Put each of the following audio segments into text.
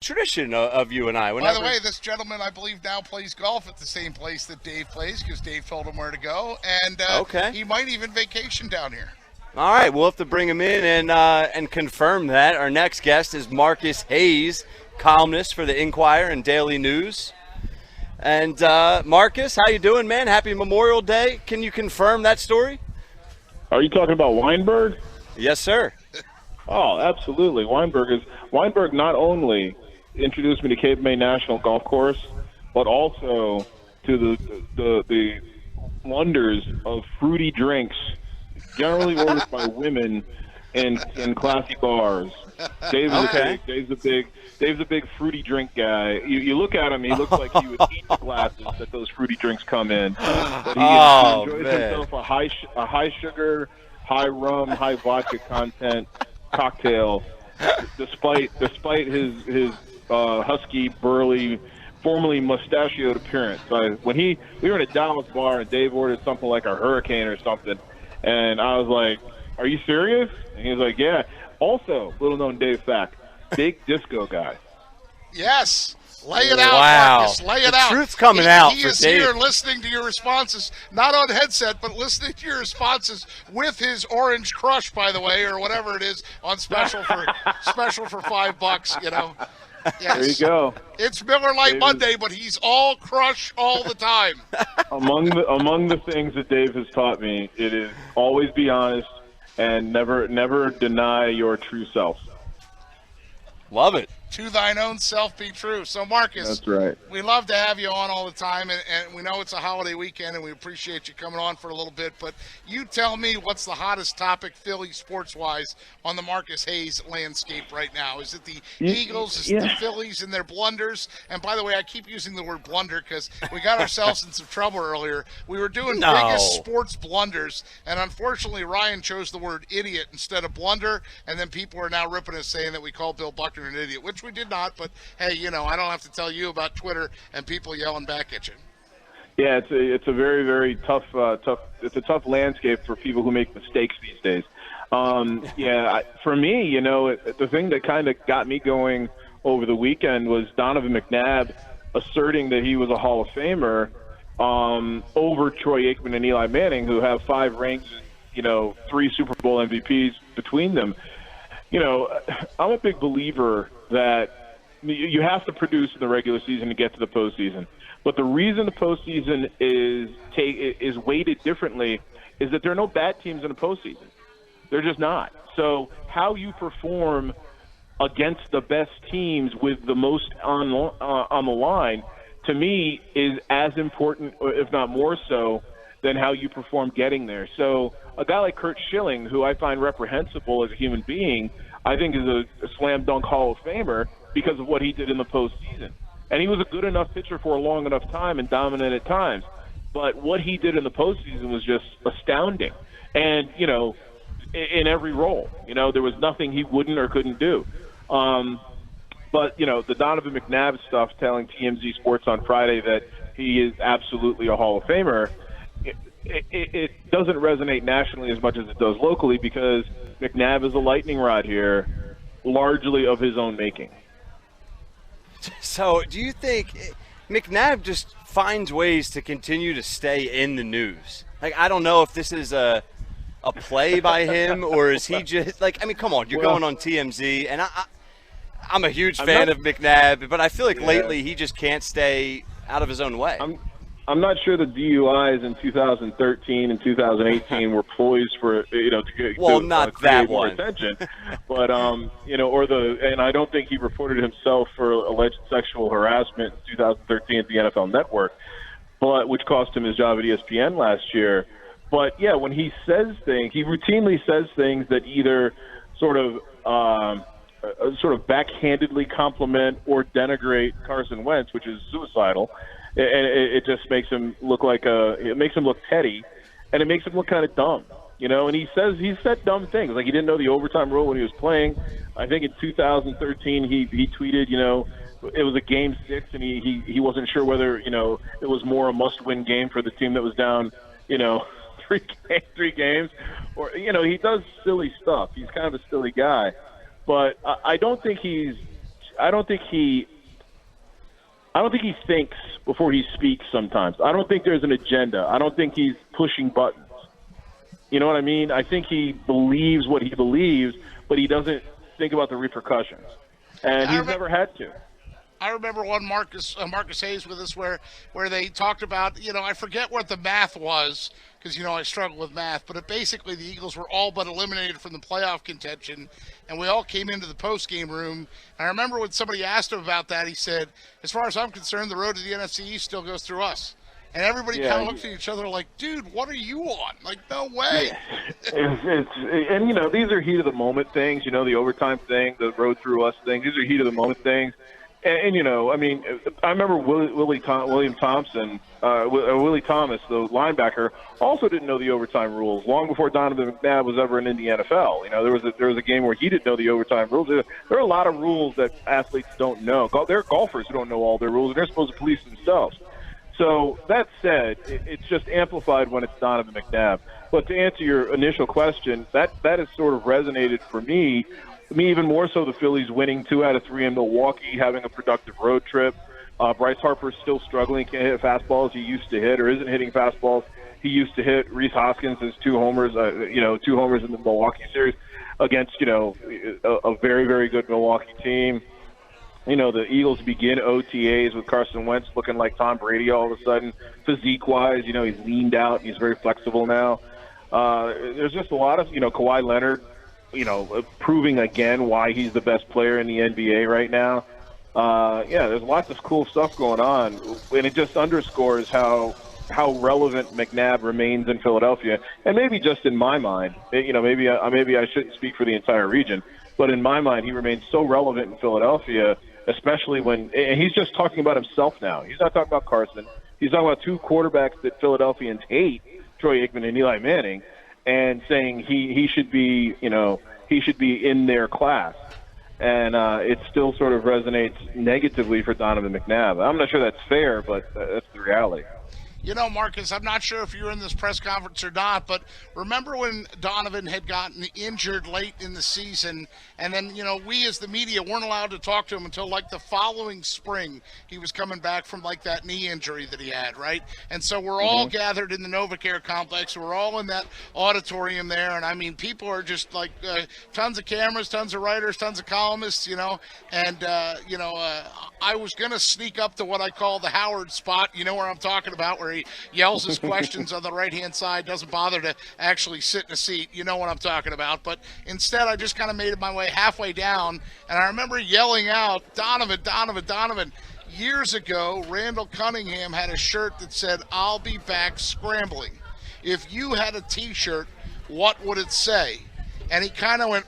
tradition of you and I. By the way, this gentleman, I believe, now plays golf at the same place that Dave plays because Dave told him where to go, and he might even vacation down here. All right, we'll have to bring him in and confirm that. Our next guest is Marcus Hayes, columnist for the Inquirer and Daily News. And Marcus, how you doing, man? Happy Memorial Day. Can you confirm that story? Are you talking about Weinberg? Yes, sir. Oh, absolutely. Weinberg not only introduced me to Cape May National Golf Course, but also to the wonders of fruity drinks, generally ordered by women in classy bars. Dave's a big fruity drink guy. You look at him, he looks like he would eat the glasses that those fruity drinks come in. But he enjoys himself a high sugar, high rum, high vodka content cocktail, despite his husky, burly, formerly mustachioed appearance. When we were in a Dallas bar and Dave ordered something like a hurricane or something, and I was like, "Are you serious?" And he was like, "Yeah." Also, little known Dave fact, big disco guy. Yes. Lay it out, wow. Marcus. Lay it out. The truth's coming out He for is Dave. here listening to your responses, not on headset, but listening to your responses with his Orange Crush, by the way, or whatever it is, on special for $5, you know. Yes. There you go. It's Miller Lite Monday, but he's all crush all the time. Among the things that Dave has taught me, it is always be honest and never deny your true self. Love it. To thine own self be true. So, Marcus, that's right. We love to have you on all the time, and we know it's a holiday weekend, and we appreciate you coming on for a little bit. But you tell me what's the hottest topic, Philly sports-wise, on the Marcus Hayes landscape right now? Is it the Eagles? Is it the Phillies and their blunders? And by the way, I keep using the word blunder because we got ourselves in some trouble earlier. We were doing biggest sports blunders, and unfortunately Ryan chose the word idiot instead of blunder, and then people are now ripping us saying that we called Bill Buckner an idiot, which we did not, but hey, you know, I don't have to tell you about Twitter and people yelling back at you. Yeah, it's a very, very tough. It's a tough landscape for people who make mistakes these days. For me, you know, the thing that kind of got me going over the weekend was Donovan McNabb asserting that he was a Hall of Famer over Troy Aikman and Eli Manning, who have 5 rings, you know, 3 Super Bowl MVPs between them. You know, I'm a big believer that you have to produce in the regular season to get to the postseason. But the reason the postseason is weighted differently is that there are no bad teams in the postseason. They're just not. So how you perform against the best teams with the most on the line, to me, is as important, if not more so, than how you perform getting there. So a guy like Curt Schilling, who I find reprehensible as a human being, I think is a slam dunk Hall of Famer because of what he did in the postseason. And he was a good enough pitcher for a long enough time and dominant at times. But what he did in the postseason was just astounding. And, you know, in every role, you know, there was nothing he wouldn't or couldn't do. But, you know, the Donovan McNabb stuff, telling TMZ Sports on Friday that he is absolutely a Hall of Famer, it doesn't resonate nationally as much as it does locally because McNabb is a lightning rod here, largely of his own making. So do you think McNabb just finds ways to continue to stay in the news? Like, I don't know if this is a play by him or is he just, like, I mean, come on, you're going on TMZ, and I'm a huge fan of McNabb, but I feel like lately he just can't stay out of his own way. I'm not sure the DUIs in 2013 and 2018 were poised for, you know, to get that more one attention, but you know, and I don't think he reported himself for alleged sexual harassment in 2013 at the NFL Network, but which cost him his job at ESPN last year. But yeah, when he says things, he routinely says things that either sort of backhandedly compliment or denigrate Carson Wentz, which is suicidal. And it just makes him look it makes him look petty, and it makes him look kind of dumb, you know. And he said dumb things, like he didn't know the overtime rule when he was playing. I think in 2013 he tweeted, you know, it was a game 6, and he wasn't sure whether, you know, it was more a must-win game for the team that was down, you know, three games, or, you know, he does silly stuff. He's kind of a silly guy, but I don't think he's I don't think he thinks before he speaks sometimes. I don't think there's an agenda. I don't think he's pushing buttons. You know what I mean? I think he believes what he believes, but he doesn't think about the repercussions. And he's never had to. I remember one Marcus Hayes with us where they talked about, I forget what the math was because, I struggle with math, but basically the Eagles were all but eliminated from the playoff contention, and we all came into the post-game room. And I remember when somebody asked him about that, he said, as far as I'm concerned, the road to the NFC East still goes through us. And everybody kind of looks at each other like, dude, what are you on? Like, no way. And, these are heat-of-the-moment things, the overtime thing, the road through us thing. These are heat-of-the-moment things. And I remember Willie Thomas, the linebacker, also didn't know the overtime rules long before Donovan McNabb was ever in the NFL. There was a game where he didn't know the overtime rules. There are a lot of rules that athletes don't know. There are golfers who don't know all their rules, and they're supposed to police themselves. So that said, it's just amplified when it's Donovan McNabb. But to answer your initial question, that has sort of resonated for me even more so the Phillies winning 2 out of 3 in Milwaukee, having a productive road trip. Bryce Harper's still struggling, can't hit fastballs he used to hit or isn't hitting fastballs he used to hit. Rhys Hoskins has 2 homers, 2 homers in the Milwaukee series against, a very, very good Milwaukee team. The Eagles begin OTAs with Carson Wentz looking like Tom Brady all of a sudden, physique-wise. He's leaned out. He's very flexible now. There's just a lot of, Kawhi Leonard, proving again why he's the best player in the NBA right now. There's lots of cool stuff going on, and it just underscores how relevant McNabb remains in Philadelphia, and maybe just in my mind. Maybe I shouldn't speak for the entire region, but in my mind, he remains so relevant in Philadelphia, especially when and he's just talking about himself now. He's not talking about Carson. He's talking about 2 quarterbacks that Philadelphians hate, Troy Aikman and Eli Manning, and saying he should be, he should be in their class. And it still sort of resonates negatively for Donovan McNabb. I'm not sure that's fair, but that's the reality. Marcus, I'm not sure if you were in this press conference or not, but remember when Donovan had gotten injured late in the season, and then, we as the media weren't allowed to talk to him until like the following spring. He was coming back from like that knee injury that he had, right? And so we're all gathered in the NovaCare complex. We're all in that auditorium there, and I mean, people are just like tons of cameras, tons of writers, tons of columnists, and I was going to sneak up to what I call the Howard spot, where I'm talking about, where he yells his questions on the right-hand side, doesn't bother to actually sit in a seat. You know what I'm talking about. But instead, I just kind of made my way halfway down, and I remember yelling out, Donovan, Donovan, Donovan. Years ago, Randall Cunningham had a shirt that said, I'll be back scrambling. If you had a T-shirt, what would it say? And he kind of went,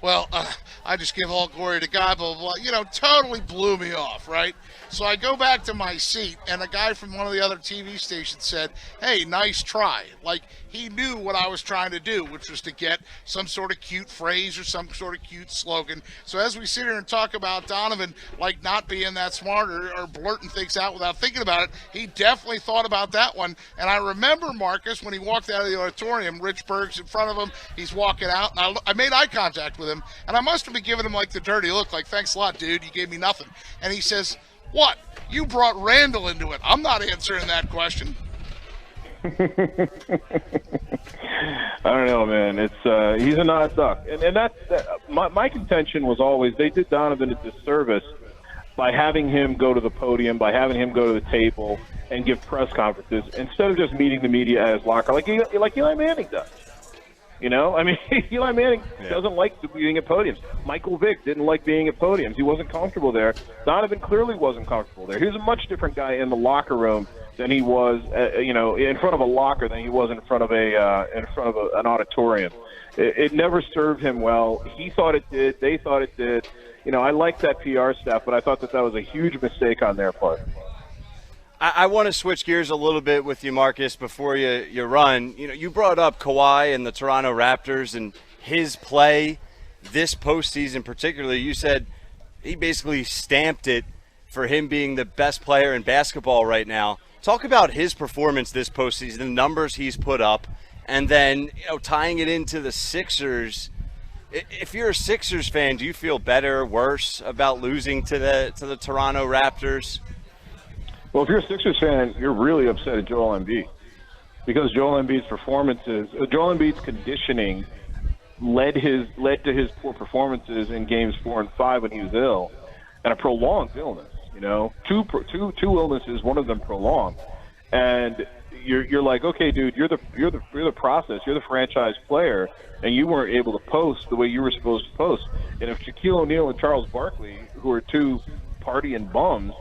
I just give all glory to God, blah, blah, blah. Totally blew me off, right? So I go back to my seat, and a guy from one of the other TV stations said, hey, nice try. Like, he knew what I was trying to do, which was to get some sort of cute phrase or some sort of cute slogan. So as we sit here and talk about Donovan, like, not being that smart or blurting things out without thinking about it, he definitely thought about that one. And I remember, Marcus, when he walked out of the auditorium, Rich Berg's in front of him, he's walking out, and I made eye contact with him, and I must have been giving him, like, the dirty look, like, thanks a lot, dude, you gave me nothing. And he says, what? You brought Randall into it. I'm not answering that question. I don't know, man. It's he's an odd duck, and that's my contention was always they did Donovan a disservice by having him go to the podium, by having him go to the table and give press conferences instead of just meeting the media at his locker, like Eli Manning does. Eli Manning doesn't like being at podiums. Michael Vick didn't like being at podiums. He wasn't comfortable there. Donovan clearly wasn't comfortable there. He was a much different guy in the locker room than he was, in front of a locker than he was in front of an auditorium. It never served him well. He thought it did. They thought it did. I like that PR staff, but I thought that was a huge mistake on their part. I want to switch gears a little bit with you, Marcus, before you run. You brought up Kawhi and the Toronto Raptors and his play this postseason particularly. You said he basically stamped it for him being the best player in basketball right now. Talk about his performance this postseason, the numbers he's put up, and then tying it into the Sixers. If you're a Sixers fan, do you feel better, worse about losing to the Toronto Raptors? Well, if you're a Sixers fan, you're really upset at Joel Embiid because Joel Embiid's conditioning led to his poor performances in games 4 and 5 when he was ill, and a prolonged illness. Two illnesses, one of them prolonged, and you're like, okay, dude, you're the process, you're the franchise player, and you weren't able to post the way you were supposed to post. And if Shaquille O'Neal and Charles Barkley, who are two partying bums,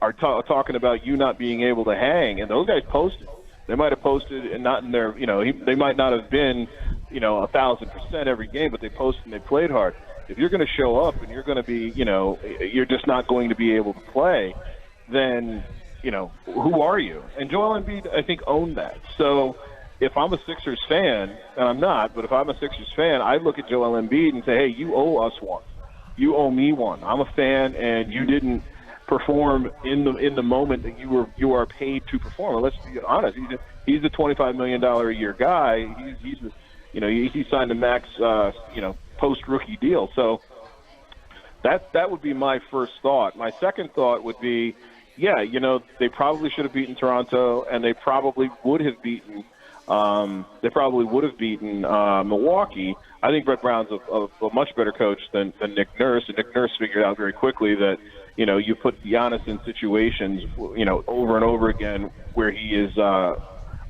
are talking about you not being able to hang, and those guys posted. They might have posted and not in their, they might not have been, 1,000% every game, but they posted and they played hard. If you're going to show up and you're going to be, you're just not going to be able to play, then, who are you? And Joel Embiid, I think, owned that. So if I'm a Sixers fan, and I'm not, but if I'm a Sixers fan, I look at Joel Embiid and say, hey, you owe us one. You owe me one. I'm a fan, and you didn't perform in the moment that you are paid to perform. And let's be honest, he's a $25 million a year guy. He signed a max post rookie deal. So that would be my first thought. My second thought would be, they probably should have beaten Toronto, and they probably would have beaten Milwaukee. I think Brett Brown's a much better coach than Nick Nurse, and Nick Nurse figured out very quickly that you put Giannis in situations over and over again where he is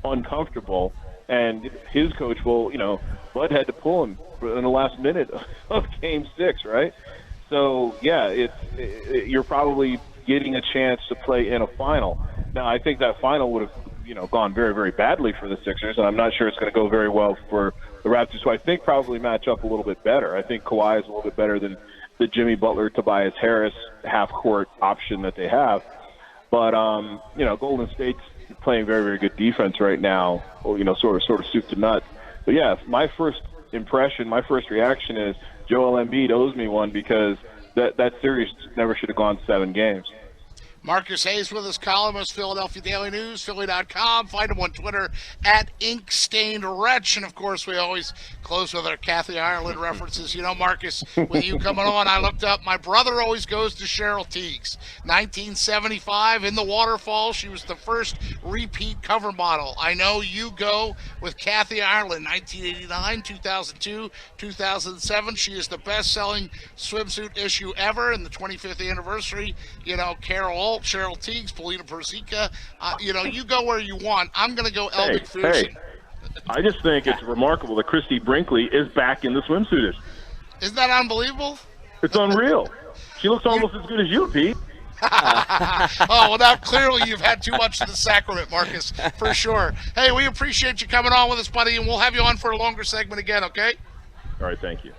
uncomfortable, and his coach will Bud had to pull him in the last minute of Game 6, right? So you're probably getting a chance to play in a final. Now I think that final would have gone very, very badly for the Sixers, and I'm not sure it's going to go very well for the Raptors, who I think probably match up a little bit better. I think Kawhi is a little bit better than the Jimmy Butler, Tobias Harris half-court option that they have. But, Golden State's playing very, very good defense right now, sort of soup to nuts. But, my first impression, my first reaction is Joel Embiid owes me one because that series never should have gone 7 games. Marcus Hayes with us, columnist, Philadelphia Daily News, Philly.com. Find him on Twitter at InkstainedWretch. And, of course, we always close with our Kathy Ireland references. Marcus, with you coming on, I looked up. My brother always goes to Cheryl Teagues. 1975 in the Waterfall. She was the first repeat cover model. I know you go with Kathy Ireland, 1989, 2002, 2007. She is the best-selling swimsuit issue ever in the 25th anniversary. Carol Alt, Cheryl Teagues, Polina Persica. You go where you want. I'm going to go Elle McPherson. Hey, I just think it's remarkable that Christy Brinkley is back in the swimsuit. Isn't that unbelievable? It's unreal. She looks almost as good as you, Pete. Oh, well, now clearly you've had too much of the sacrament, Marcus, for sure. Hey, we appreciate you coming on with us, buddy, and we'll have you on for a longer segment again, okay? All right, thank you.